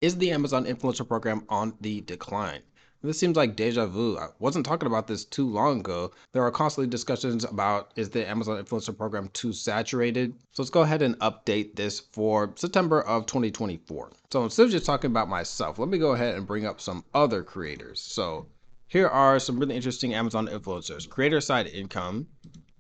Is the Amazon influencer program on the decline? This seems like deja vu. I wasn't talking about this too long ago. There are constantly discussions about is the Amazon influencer program too saturated? So let's go ahead and update this for September of 2024. So instead of just talking about myself, let me go ahead and bring up some other creators. So here are some really interesting Amazon influencers. Creator side income,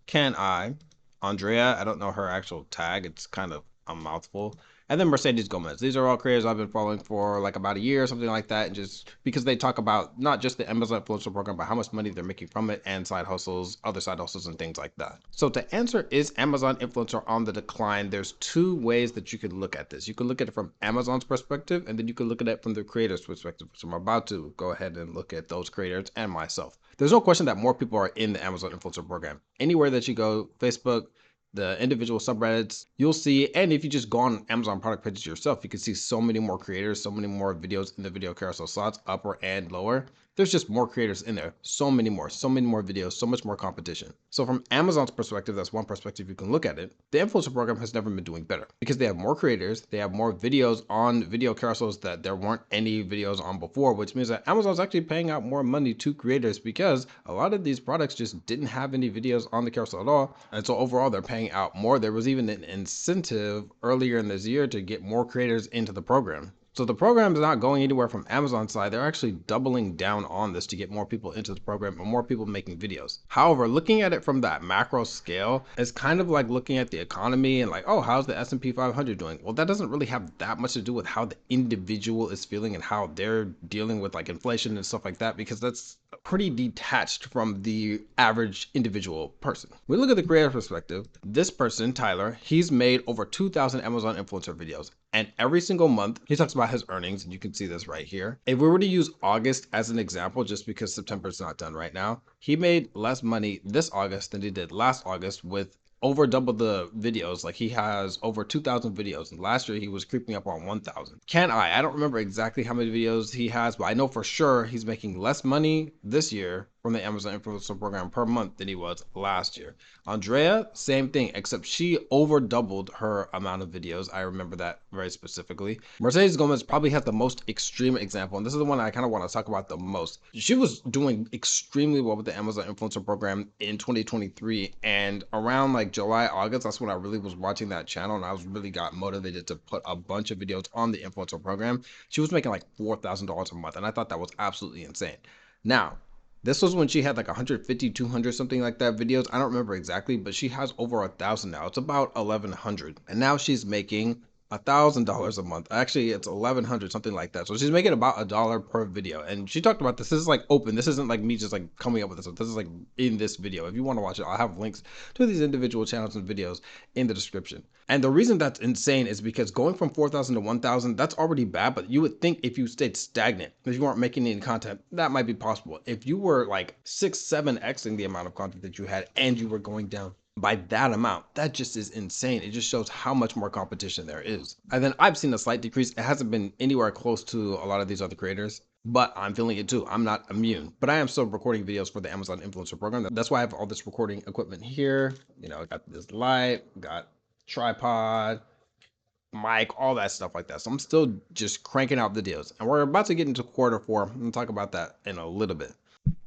Can I, Andrea, I don't know her actual tag. It's kind of a mouthful. And then Mercedes Gomez. These are all creators I've been following for like about a year or something like that. And just because they talk about not just the Amazon influencer program, but how much money they're making from it and side hustles, other side hustles and things like that. So to answer, is Amazon influencer on the decline? There's two ways that you could look at this. You could look at it from Amazon's perspective, and then you could look at it from the creator's perspective. So I'm about to go ahead and look at those creators and myself. There's no question that more people are in the Amazon influencer program. Anywhere that you go, Facebook, the individual subreddits, you'll see, and if you just go on Amazon product pages yourself, you can see so many more creators, so many more videos in the video carousel slots, upper and lower. There's just more creators in there, so many more videos, so much more competition. So from Amazon's perspective, that's one perspective you can look at it. The influencer program has never been doing better because they have more creators, they have more videos on video carousels that there weren't any videos on before, which means that Amazon's actually paying out more money to creators because a lot of these products just didn't have any videos on the carousel at all. And so overall, they're paying out more. There was even an incentive earlier in this year to get more creators into the program. So the program is not going anywhere from Amazon's side. They're actually doubling down on this to get more people into the program and more people making videos. However, looking at it from that macro scale is kind of like looking at the economy and like, oh, how's the S&P 500 doing? Well, that doesn't really have that much to do with how the individual is feeling and how they're dealing with like inflation and stuff like that, because that's pretty detached from the average individual person. We look at the creator perspective. This person, Tyler, he's made over 2,000 Amazon influencer videos. And every single month, he talks about his earnings, and you can see this right here. If we were to use August as an example, just because September's not done right now, he made less money this August than he did last August with over double the videos. Like he has over 2,000 videos, and last year he was creeping up on 1,000. Can I don't remember exactly how many videos he has, but I know for sure he's making less money this year from the Amazon influencer program per month than he was last year. Andrea, same thing, except she over doubled her amount of videos. I remember that very specifically. Mercedes Gomez probably has the most extreme example, and this is the one I kind of want to talk about the most. She was doing extremely well with the Amazon influencer program in 2023, and around like July, August, that's when I really was watching that channel, and I was really got motivated to put a bunch of videos on the influencer program. She was making like $4,000 a month, and I thought that was absolutely insane. Now, this was when she had like 150, 200, something like that videos. I don't remember exactly, but she has over 1,000 now. It's about 1,100. And now she's making $1,000 a month. Actually, it's 1,100, something like that. So she's making about $1 per video. And she talked about this. This is like open. This isn't like me just like coming up with this. This is like in this video. If you want to watch it, I'll have links to these individual channels and videos in the description. And the reason that's insane is because going from 4,000 to 1,000, that's already bad. But you would think if you stayed stagnant, if you weren't making any content, that might be possible. If you were like 6, 7xing the amount of content that you had and you were going down by that amount, that just is insane. It just shows how much more competition there is. And then I've seen a slight decrease. It hasn't been anywhere close to a lot of these other creators, but I'm feeling it too. I'm not immune, but I am still recording videos for the Amazon influencer program. That's why I have all this recording equipment here. You know, I got this light, got tripod, mic, all that stuff like that. So I'm still just cranking out videos, and we're about to get into quarter four. I'm gonna talk about that in a little bit.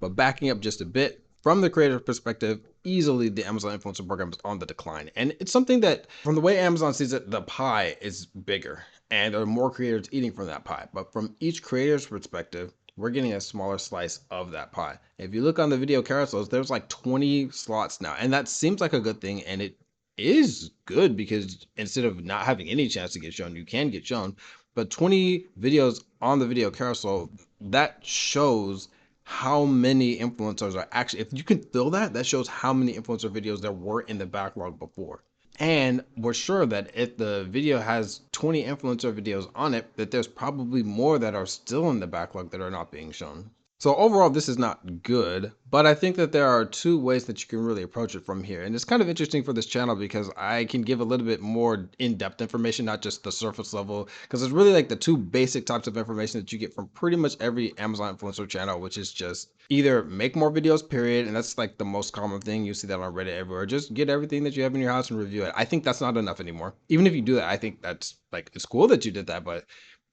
But backing up just a bit, from the creator perspective, easily the Amazon influencer program is on the decline. And it's something that, from the way Amazon sees it, the pie is bigger and there are more creators eating from that pie. But from each creator's perspective, we're getting a smaller slice of that pie. If you look on the video carousels, there's like 20 slots now. And that seems like a good thing. And it is good because instead of not having any chance to get shown, you can get shown. But 20 videos on the video carousel, that shows how many influencers are actually, if you can fill that, that shows how many influencer videos there were in the backlog before. And we're sure that if the video has 20 influencer videos on it, that there's probably more that are still in the backlog that are not being shown. So overall, this is not good, but I think that there are two ways that you can really approach it from here. And it's kind of interesting for this channel because I can give a little bit more in-depth information, not just the surface level, because it's really like the two basic types of information that you get from pretty much every Amazon influencer channel, which is just either make more videos, period. And that's like the most common thing. You see that on Reddit everywhere. Just get everything that you have in your house and review it. I think that's not enough anymore. Even if you do that, I think that's like, it's cool that you did that, but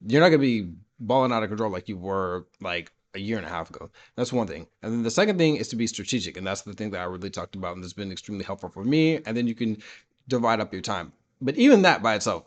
you're not gonna be balling out of control like you were like a year and a half ago. That's one thing. And then the second thing is to be strategic. And that's the thing that I really talked about and that's been extremely helpful for me. And then you can divide up your time. But even that by itself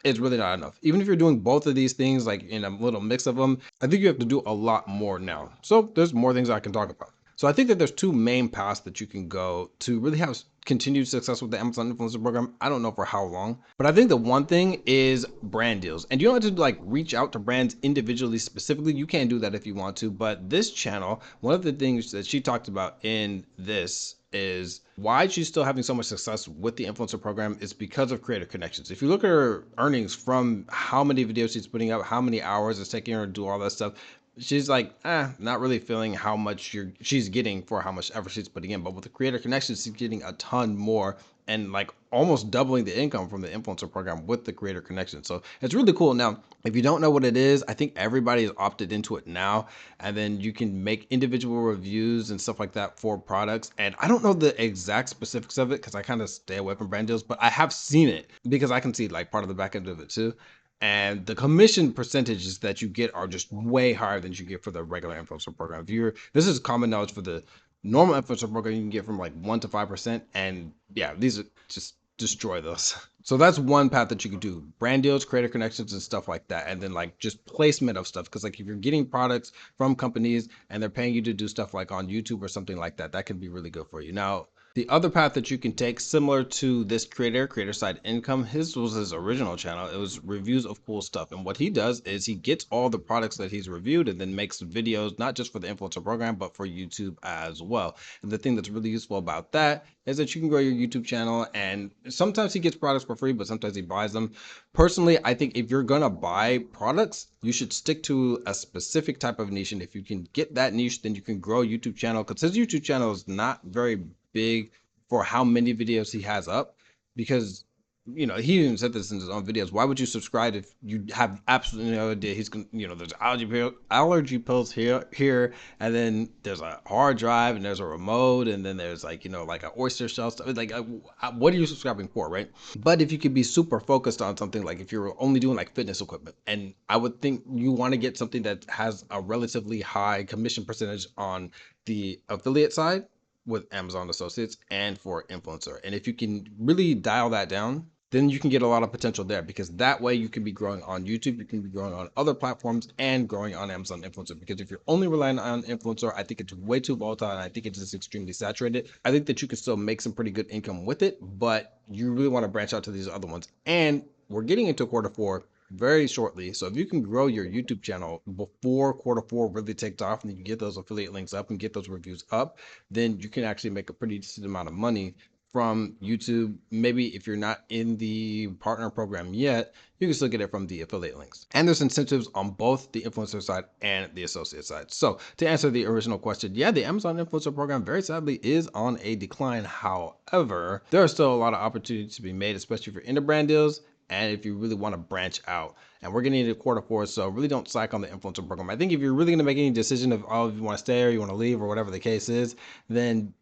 is really not enough. Even if you're doing both of these things, like in a little mix of them, I think you have to do a lot more now. So there's more things I can talk about. So I think that there's two main paths that you can go to really have continued success with the Amazon Influencer Program. I don't know for how long, but I think the one thing is brand deals. And you don't have to like reach out to brands individually specifically. You can do that if you want to, but this channel, one of the things that she talked about in this is why she's still having so much success with the influencer program is because of creator connections. If you look at her earnings from how many videos she's putting out, how many hours it's taking her to do all that stuff, she's like, not really feeling how much she's getting for how much effort she's putting in. But with the creator connections, she's getting a ton more and like almost doubling the income from the influencer program with the creator connection. So it's really cool. Now, if you don't know what it is, I think everybody is opted into it now. And then you can make individual reviews and stuff like that for products. And I don't know the exact specifics of it because I kind of stay away from brand deals, but I have seen it because I can see like part of the back end of it too. And the commission percentages that you get are just way higher than you get for the regular influencer program. This is common knowledge for the normal influencer program, you can get from like 1 to 5%. And yeah, these are just destroy those. So that's one path that you could do: brand deals, creator connections, and stuff like that. And then like just placement of stuff. Because like if you're getting products from companies and they're paying you to do stuff like on YouTube or something like that, that can be really good for you. Now, the other path that you can take, similar to this creator side income, his was his original channel. It was reviews of cool stuff. And what he does is he gets all the products that he's reviewed and then makes videos, not just for the influencer program, but for YouTube as well. And the thing that's really useful about that is that you can grow your YouTube channel. And sometimes he gets products for free, but sometimes he buys them. Personally, I think if you're gonna buy products, you should stick to a specific type of niche. And if you can get that niche, then you can grow a YouTube channel, because his YouTube channel is not very big for how many videos he has up. Because he even said this in his own videos: why would you subscribe if you have absolutely no idea he's gonna, there's allergy pills here, and then there's a hard drive, and there's a remote, and then there's like like an oyster shell stuff. Like what are you subscribing for, right? But if you could be super focused on something, like if you're only doing like fitness equipment, and I would think you want to get something that has a relatively high commission percentage on the affiliate side with Amazon Associates and for influencer. And if you can really dial that down, then you can get a lot of potential there, because that way you can be growing on YouTube, you can be growing on other platforms, and growing on Amazon Influencer. Because if you're only relying on influencer, I think it's way too volatile, and I think it's just extremely saturated. I think that you can still make some pretty good income with it, but you really want to branch out to these other ones. And we're getting into quarter 4 very shortly. So if you can grow your YouTube channel before quarter 4 really takes off, and you get those affiliate links up and get those reviews up, then you can actually make a pretty decent amount of money from YouTube. Maybe if you're not in the partner program yet, you can still get it from the affiliate links. And there's incentives on both the influencer side and the associate side. So to answer the original question, yeah, the Amazon influencer program very sadly is on a decline. However, there are still a lot of opportunities to be made, especially if you're into brand deals and if you really want to branch out. And we're getting into quarter 4, so really don't psych on the influencer program. I think if you're really going to make any decision of, if you want to stay or you want to leave or whatever the case is, then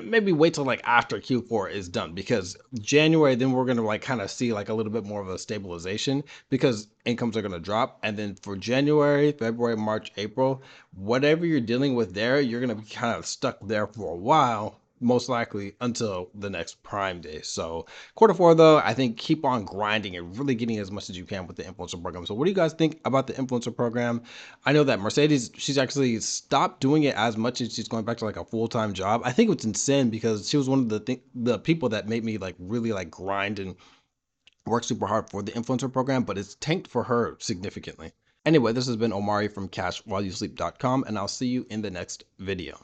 maybe wait till like after Q4 is done, because January, then we're going to like kind of see like a little bit more of a stabilization, because incomes are going to drop. And then for January, February, March, April, whatever you're dealing with there, you're going to be kind of stuck there for a while, most likely until the next Prime Day. So quarter 4 though, I think keep on grinding and really getting as much as you can with the influencer program. So what do you guys think about the influencer program? I know that Mercedes, she's actually stopped doing it as much, as she's going back to like a full-time job. I think it's insane, because she was one of the people that made me like really like grind and work super hard for the influencer program, but it's tanked for her significantly. Anyway, this has been Omari from CashWhileYouSleep.com, and I'll see you in the next video.